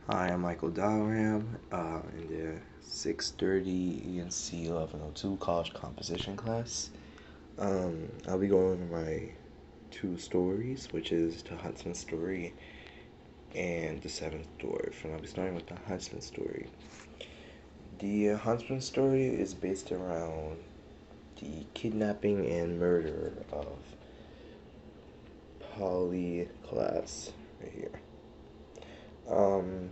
Hi, I'm Michael Dyalram in the 630 ENC 1102 college composition class. I'll be going over my two stories, which is the Huntsman story and the Seventh Dwarf. And I'll be starting with the Huntsman story. The Huntsman story is based around the kidnapping and murder of Polly Class right here. Um,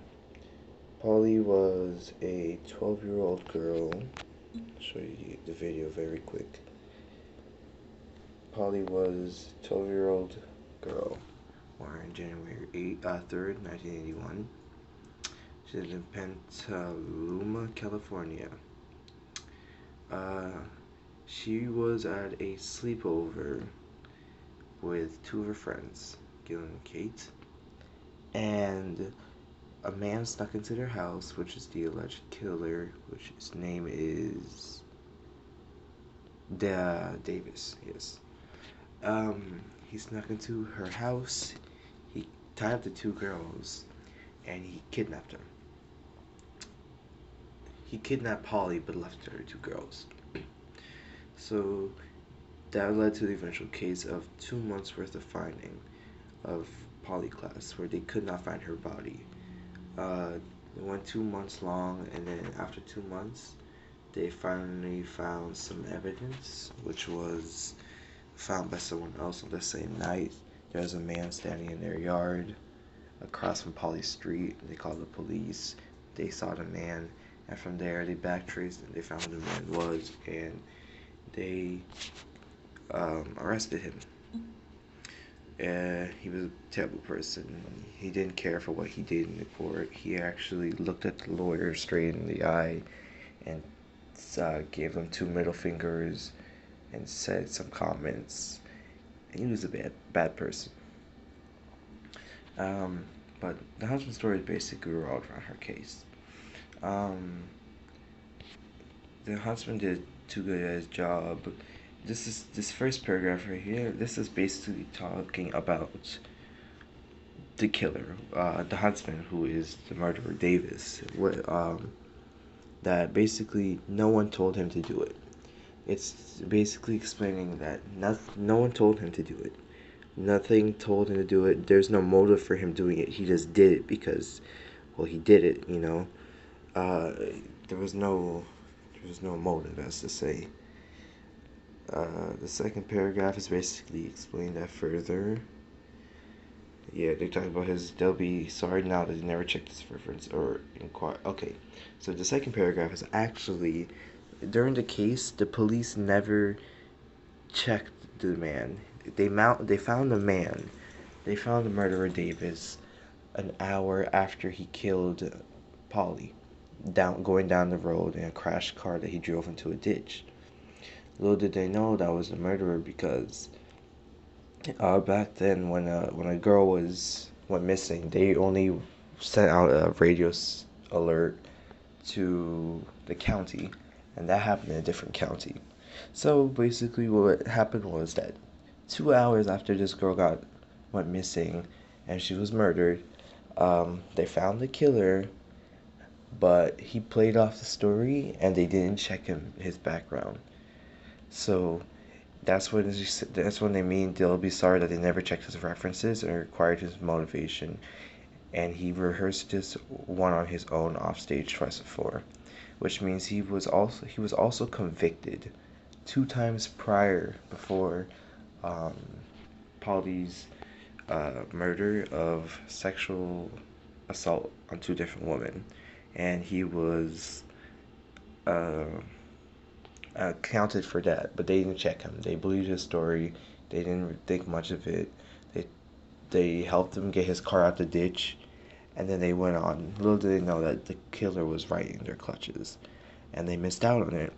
Polly was a 12-year-old girl. I'll show you the video very quick. Polly was a 12-year-old girl born January 3rd, 1981. She lived in Petaluma, California. Uh, she was at a sleepover with two of her friends, Gil and Kate, and a man snuck into their house, which is the alleged killer, which his name is Davis. Yes. He snuck into her house. He tied up the two girls, and he kidnapped them. He kidnapped Polly, but left her two girls. So that led to the eventual case of 2 months worth of finding of Polly Class, where they could not find her body. It went 2 months long, and then after 2 months, they finally found some evidence, which was found by someone else on the same night. There was a man standing in their yard across from Polly Street. They called the police. They saw the man, and from there they backtraced and they found who the man was, and they arrested him. He was a terrible person. He didn't care for what he did in the court. He actually looked at the lawyer straight in the eye and gave them two middle fingers and said some comments. He was a bad person. But the husband story is basically revolved around her case. Um, the husband did too good at his job. This first paragraph right here. This is basically talking about the killer, the huntsman, who is the murderer, Davis. That basically no one told him to do it. It's basically explaining that no one told him to do it. Nothing told him to do it. There's no motive for him doing it. He just did it because, well, he did it. Uh, there was no motive, as to say. The second paragraph is basically explaining that further. Yeah, they're talking about they'll be sorry now that they never checked his reference or inquire. Okay, so the second paragraph is actually, during the case, the police never checked the man. They found the man. They found the murderer Davis an hour after he killed Polly, going down the road in a crashed car that he drove into a ditch. Little did they know that was the murderer, because back then when a girl went missing, they only sent out a radio alert to the county, and that happened in a different county. So basically, what happened was that 2 hours after this girl went missing, and she was murdered, they found the killer, but he played off the story, and they didn't check his background. So that's when they mean they'll be sorry that they never checked his references or inquired his motivation, and he rehearsed this one on his own offstage twice before, which means he was also convicted 2 times prior before um, Polly's murder of sexual assault on two different women, and he was uh, accounted for that, but they didn't check him. They believed his story. They didn't think much of it. They they helped him get his car out the ditch, and then they went on. Little did they know that the killer was right in their clutches, and they missed out on it.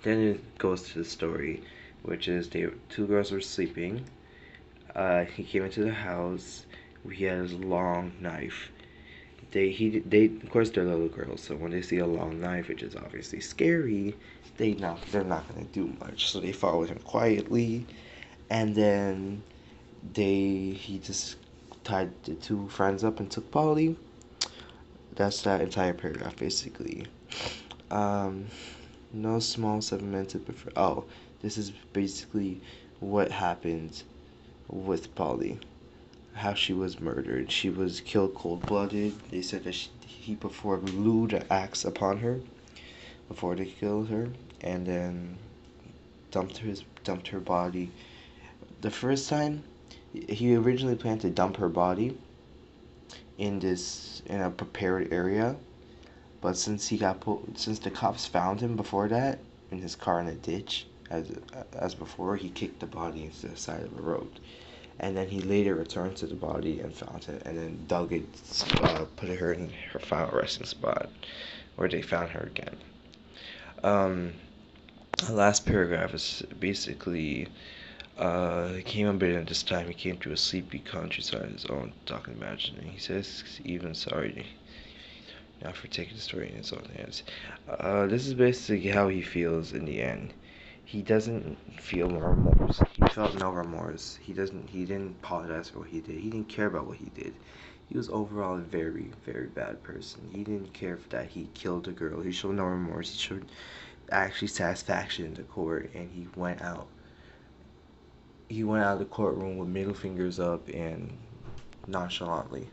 Then it goes to the story, which is two girls were sleeping. He came into the house. He had his long knife. They of course they're little girls, so when they see a long knife, which is obviously scary, they're not gonna do much. So they followed him quietly, and then he just tied the two friends up and took Polly. That's that entire paragraph, basically. Um, no small 7 minutes to prefer. Oh, this is basically what happened with Polly. How she was murdered. She was killed cold-blooded. They said that he performed lewd acts upon her before they killed her, and then dumped her body. The first time, he originally planned to dump her body in a prepared area, but since the cops found him before that in his car in a ditch, as before, he kicked the body into the side of the road, and then he later returned to the body and found it, and then dug it, put her in her final resting spot, where they found her again. The last paragraph is basically, he came a bit at this time. He came to a sleepy countryside of his own, dark and imagining. He says, even sorry now for taking the story in his own hands. This is basically how he feels in the end. He doesn't feel remorse. He felt no remorse. He didn't apologize for what he did. He didn't care about what he did. He was overall a very, very bad person. He didn't care that he killed a girl. He showed no remorse. He showed actually satisfaction in the court, and he went out. He went out of the courtroom with middle fingers up and nonchalantly.